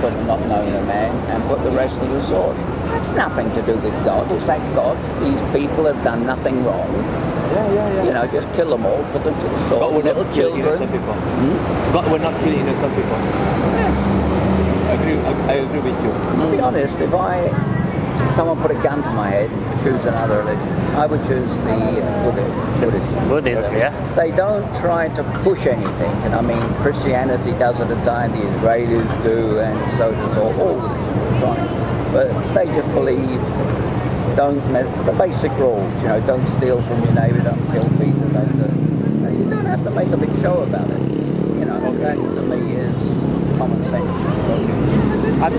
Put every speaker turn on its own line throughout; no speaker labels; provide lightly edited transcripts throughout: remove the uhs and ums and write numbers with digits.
could have not known a man and put the rest to the sword. That's nothing to do with God. It's that God, these people have done nothing wrong.
Yeah.
You know, just kill them all, put them to the sword.
God will not
Little
kill
children.
innocent people. God will not kill innocent people. I agree with you.
To be honest, if someone put a gun to my head and choose another religion, I would choose the Buddhist.
Buddhism, yeah.
They don't try to push anything, and I mean Christianity does at a time, the Israelis do, and so does all religions trying. But they just believe the basic rules, you know, don't steal from your neighbour, don't kill people, you don't have to make a big show about it. You know, that to me is common sense.
I'm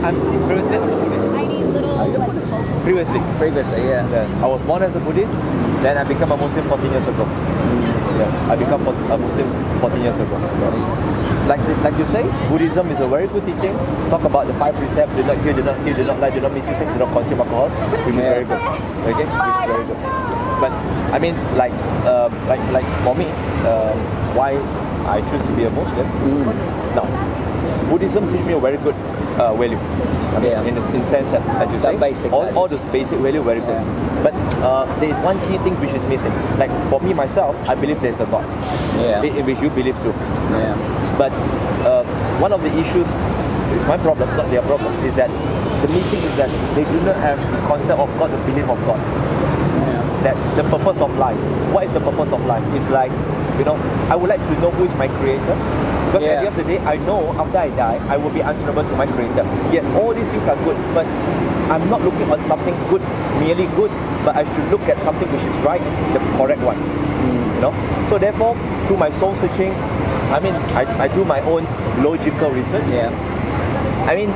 previously I'm a Buddhist.
I need little.
Previously,
yeah.
Yes, I was born as a Buddhist, then I became a Muslim 14 years ago. Yes, I became a Muslim 14 years ago. Like you say, Buddhism is a very good teaching. Talk about the 5 precepts: do not kill, do not steal, do not lie, do not misuse sex, do not consume alcohol, which is very good. Okay, which is very good. But I mean, like for me, why I choose to be a Muslim? Now, Buddhism teach me a very good value. I mean, in the sense that, as you say, all those basic value very good. But there is one key thing which is missing. Like for me myself, I believe there is a God. In which you believe too. But one of the issues is my problem, not their problem, is that the missing is that they do not have the concept of God, the belief of God. That the purpose of life. What is the purpose of life? It's like, you know, I would like to know who is my creator. Because at the end of the day, I know after I die, I will be answerable to my creator. Yes, all these things are good, but I'm not looking on something good, merely good, but I should look at something which is right, the correct one. You know? So therefore, through my soul searching, I mean, I do my own logical research. I mean,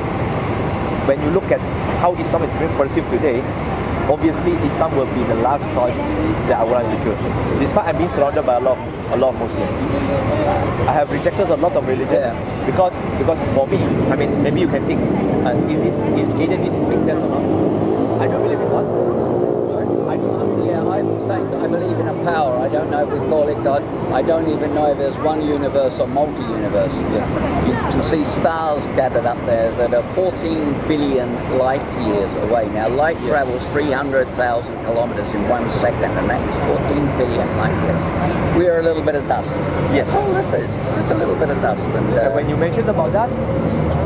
when you look at how Islam is being perceived today, obviously Islam will be the last choice that I would like to choose. Despite I'm being surrounded by a lot of Muslims, I have rejected a lot of religion because for me, I mean, maybe you can think, either this makes sense or not. I don't believe in God.
I'm saying I believe in a power. I don't know if we call it God. I don't even know if there's one universe or multi-universe. You can see stars gathered up there that are 14 billion light years away. Now, light travels 300,000 kilometers in 1 second, and that is 14 billion light years. We are a little bit of dust.
Yes.
That's all this is, just a little bit of dust. And
when you mentioned about dust,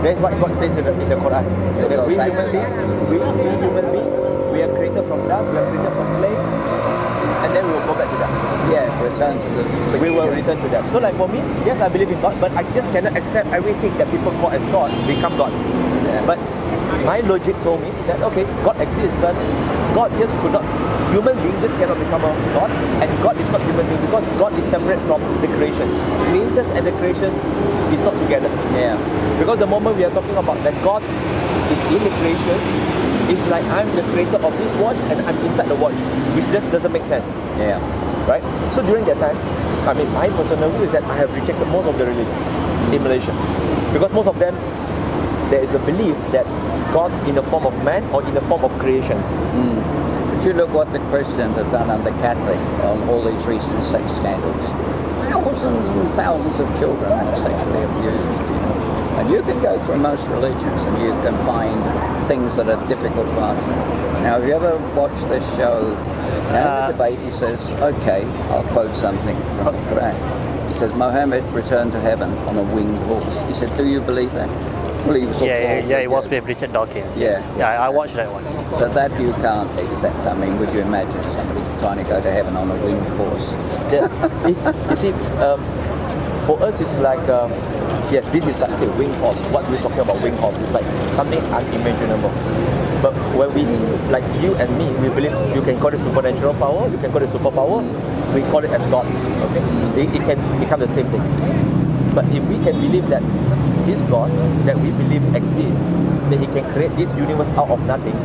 that's what God says in the Quran. That we human beings, we are created from dust, we are created from clay, and then we will go back to that.
Return to the beginning.
We will return to that. So like for me, yes, I believe in God, but I just cannot accept everything that people call as God, become God. But my logic told me that, okay, God exists, but God just could not, human being just cannot become a God, and God is not human being because God is separate from the creation. Creators and the creations is not together. Because the moment we are talking about that God is in the creation, it's like I'm the creator of this watch and I'm inside the watch, which just doesn't make sense. Right? So during that time, I mean, my personal view is that I have rejected most of the religion in Malaysia. Because most of them, there is a belief that God in the form of man or in the form of creations.
But you look what the Christians have done under Catholic on all these recent sex scandals. Thousands and thousands of children are sexually abused, you know. And you can go through most religions and you can find things that are difficult to answer. Now, have you ever watched this show? Now, in the debate, he says, okay, I'll quote something from the Quran. He says, Muhammad returned to heaven on a winged horse. He said, do you believe that? Well, he was
it was with Richard Dawkins. I watched that one.
So that you can't accept. I mean, would you imagine somebody trying to go to heaven on a winged horse?
You see, for us it's like, yes, this is like a winged horse. What we're talking about winged horse is like something unimaginable. But when we, like you and me, we believe you can call it supernatural power, you can call it superpower, we call it as God. Okay, it can become the same things. But if we can believe that this God that we believe exists, that He can create this universe out of nothing,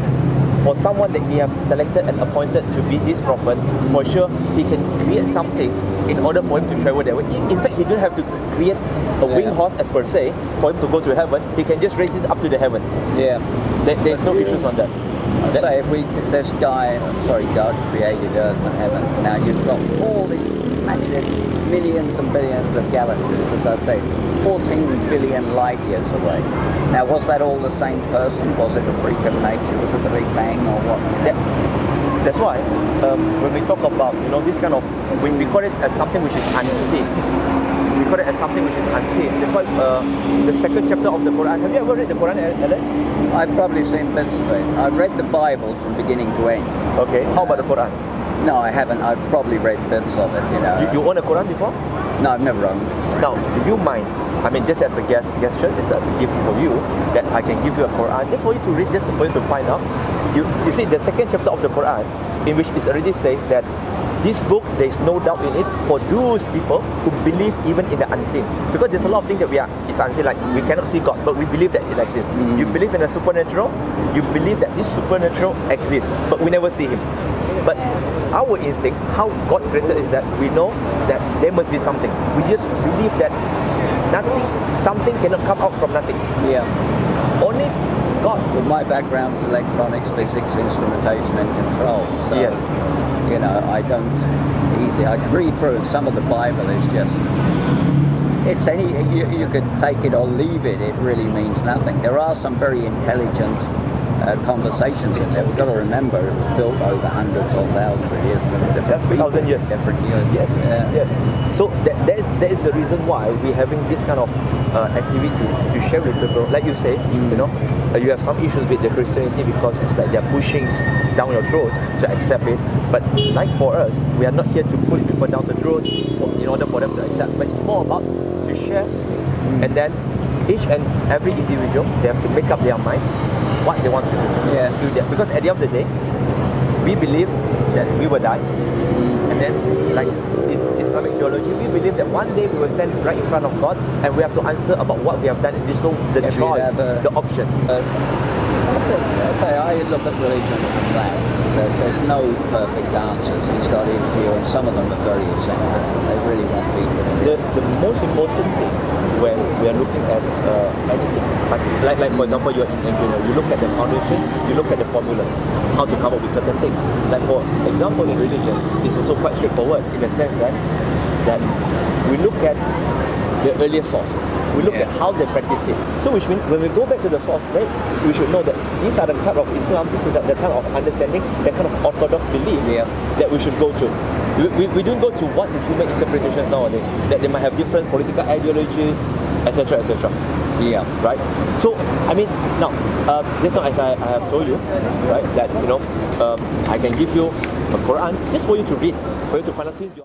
for someone that He has selected and appointed to be His prophet, for sure He can create something in order for Him to travel that way. In fact, He don't have to create a winged horse as per se for Him to go to heaven. He can just raise it up to the heaven. There's no issues on that.
Say if God created earth and heaven. Now you've got all these massive millions and billions of galaxies, as I say, 14 billion light years away. Now, was that all the same person? Was it a freak of nature? Was it the Big Bang or what?
That's why when we talk about this kind of, we call it as something which is unseen. We call it as something which is unseen. That's why the second chapter of the Quran. Have you ever read the Quran, Alan?
I've probably seen bits of it. I've read the Bible from beginning to end.
Okay. How about the Quran?
No, I haven't. I've probably read bits of it.
You own a Quran before?
No, I've never owned it.
Now, do you mind? I mean, just as a gesture, just as a gift for you, that I can give you a Quran, just for you to read, just for you to find out. You see, the second chapter of the Quran, in which it already says that this book, there is no doubt in it for those people who believe even in the unseen. Because there's a lot of things that it's unseen, like we cannot see God, but we believe that it exists. You believe in the supernatural, you believe that this supernatural exists, but we never see Him. But our instinct, how God created is that we know that there must be something. We just believe that something cannot come out from nothing.
Yeah.
Only God.
With my background is electronics, physics, instrumentation and control. So,
yes.
I don't I read through and some of the Bible is just, you could take it or leave it, it really means nothing. There are some very intelligent conversations in there. We've got to remember it was built over hundreds of thousands of years. Different people,
1,000 years.
Different years.
Yes.
Yeah.
Yes. So that is the reason why we're having this kind of activities to share with people. Like you say, you have some issues with the Christianity because it's like they're pushing down your throat to accept it. But like for us, we are not here to push people down the throat in order for them to accept. But it's more about to share, and then each and every individual, they have to make up their mind what they want to do.
Yeah.
Do that. Because at the end of the day, we believe that we will die, and then like in Islamic theology, we believe that one day we will stand right in front of God and we have to answer about what we have done in this world, the choice, the option.
That's it. I look at religion from that. There's no perfect answers. He's got his view, and some of them are very eccentric. They really want people.
The most important thing when we are looking at anything, like for example, you're in engineering, you look at the foundation, you look at the formulas, how to come up with certain things. Like for example, in religion, it's also quite straightforward in the sense that we look at the earlier source. We look at how they practice it. So which means when we go back to the source, then we should know that these are the type of Islam, this is the type of understanding, the kind of orthodox belief that we should go to. We don't go to what the human interpretations nowadays, that they might have different political ideologies, etc., etc.
Yeah.
Right? So, I mean, now, just now as I have told you, right, that, I can give you a Quran just for you to read, for you to find out since